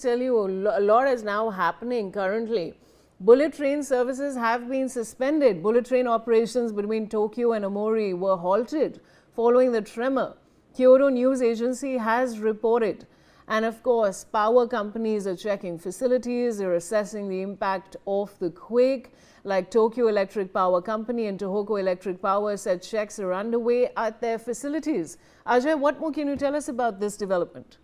tell you a lot is now happening currently. Bullet train services have been suspended. Bullet train operations between Tokyo and Omori were halted following the tremor, Kyoto News Agency has reported. And of course, power companies are checking facilities, they're assessing the impact of the quake. Like Tokyo Electric Power Company and Tohoku Electric Power said checks are underway at their facilities. Ajay, what more can you tell us about this development?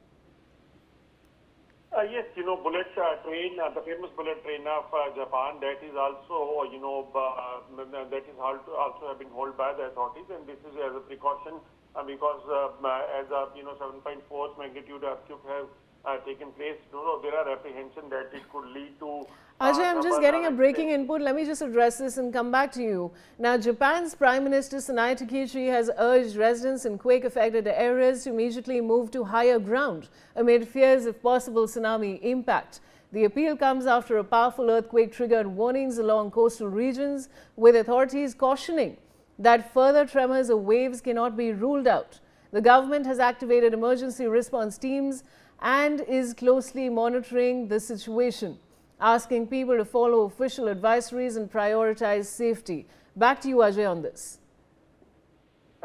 Yes, bullet train, the famous bullet train of Japan, that is also, that is also have been held by the authorities, and this is as a precaution because as a 7.4 magnitude earthquake have taken place, there are apprehension that it could lead to. Ajay, I'm just getting a breaking input. Let me just address this and come back to you. Now, Japan's Prime Minister Tsunami Takeshi has urged residents in quake-affected areas to immediately move to higher ground amid fears of possible tsunami impact. The appeal comes after a powerful earthquake triggered warnings along coastal regions, with authorities cautioning that further tremors or waves cannot be ruled out. The government has activated emergency response teams and is closely monitoring the situation, asking people to follow official advisories and prioritize safety. Back to you, Ajay, on this.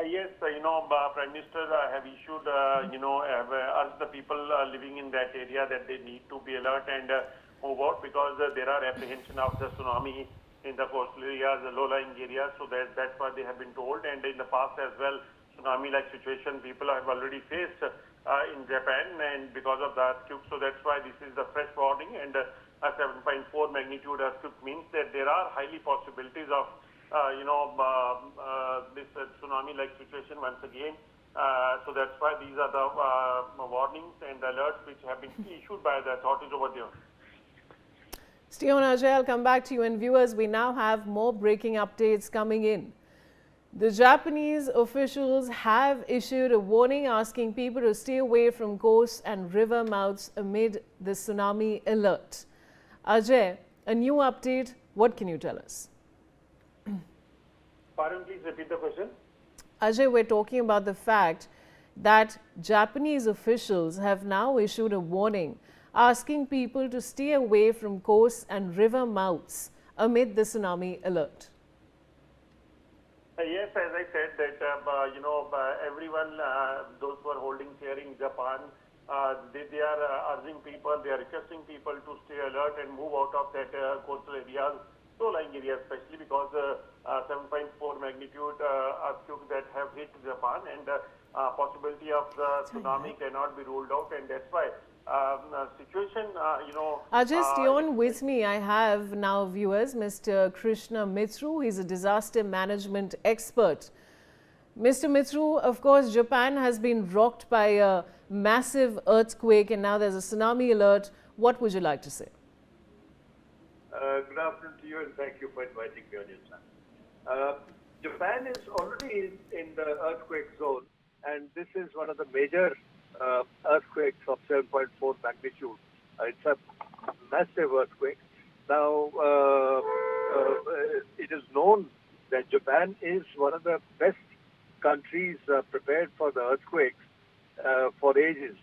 Yes, Prime Minister have issued, have urged the people living in that area that they need to be alert and move out because there are apprehension of the tsunami in the coastal areas, the low-lying areas. So that's what they have been told. And in the past as well, tsunami-like situation people have already faced in Japan, and because of the earthquake. So that's why this is the fresh warning. And a 7.4 magnitude earthquake means that there are highly possibilities of this tsunami-like situation once again. So that's why these are the warnings and alerts which have been issued by the authorities over there. Stay on, Ajay. I'll come back to you. And viewers, we now have more breaking updates coming in. The Japanese officials have issued a warning asking people to stay away from coasts and river mouths amid the tsunami alert. Ajay, a new update. What can you tell us? Pardon, please repeat the question. Ajay, we're talking about the fact that Japanese officials have now issued a warning asking people to stay away from coasts and river mouths amid the tsunami alert. Yes, as I said that, everyone, those who are holding share in Japan, they are urging people, they are requesting people to stay alert and move out of that coastal areas, low-lying areas, especially because 7.4 magnitude earthquake that have hit Japan, and possibility of the tsunami cannot be ruled out, and that's why situation, Ajay, stay on with me. I have now viewers, Mr. Krishna Mitru. He's a disaster management expert. Mr. Mitru, of course, Japan has been rocked by a massive earthquake and now there's a tsunami alert. What would you like to say? Good afternoon to you and thank you for inviting me on your channel. Japan is already in the earthquake zone, and this is one of the major earthquakes of 7.4 magnitude. It's a massive earthquake. Now, it is known that Japan is one of the best countries prepared for the earthquakes for ages.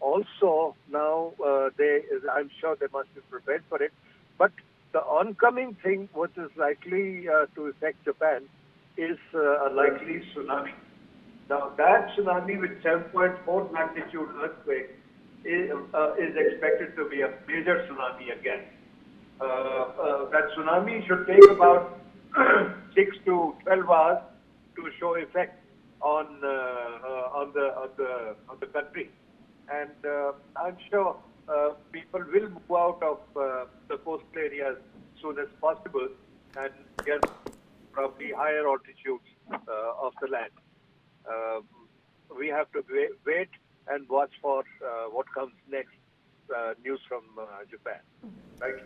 Also, now I'm sure they must be prepared for it. But the oncoming thing, which is likely to affect Japan, is a likely tsunami. Now, that tsunami with 7.4 magnitude earthquake is expected to be a major tsunami again. That tsunami should take about 6 to 12 hours to show effect on the country, and I'm sure people will move out of the coastal areas as soon as possible and get probably higher altitudes of the land. We have to wait and watch for what comes next. News from Japan, right?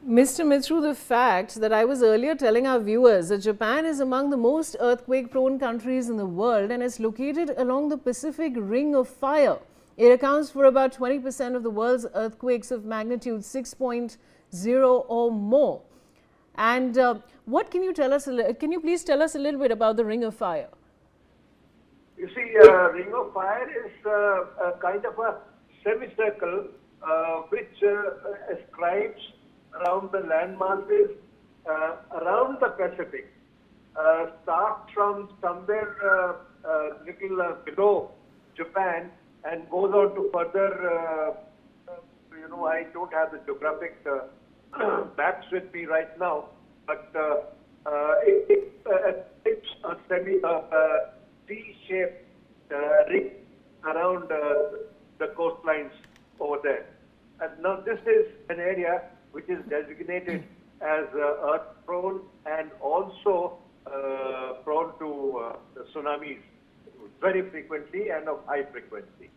Mr. Mitru, the fact that I was earlier telling our viewers that Japan is among the most earthquake-prone countries in the world and is located along the Pacific Ring of Fire. It accounts for about 20% of the world's earthquakes of magnitude 6.0 or more. And what can you tell us? Can you please tell us a little bit about the Ring of Fire? You see, Ring of Fire is a kind of a semicircle which ascribes around the land masses around the Pacific. Starts from somewhere little below Japan and goes on to further, I don't have the geographic maps with me right now, but it's a C-shaped ring around the coastlines over there. And now this is an area which is designated as earth prone and also prone to tsunamis very frequently and of high frequency.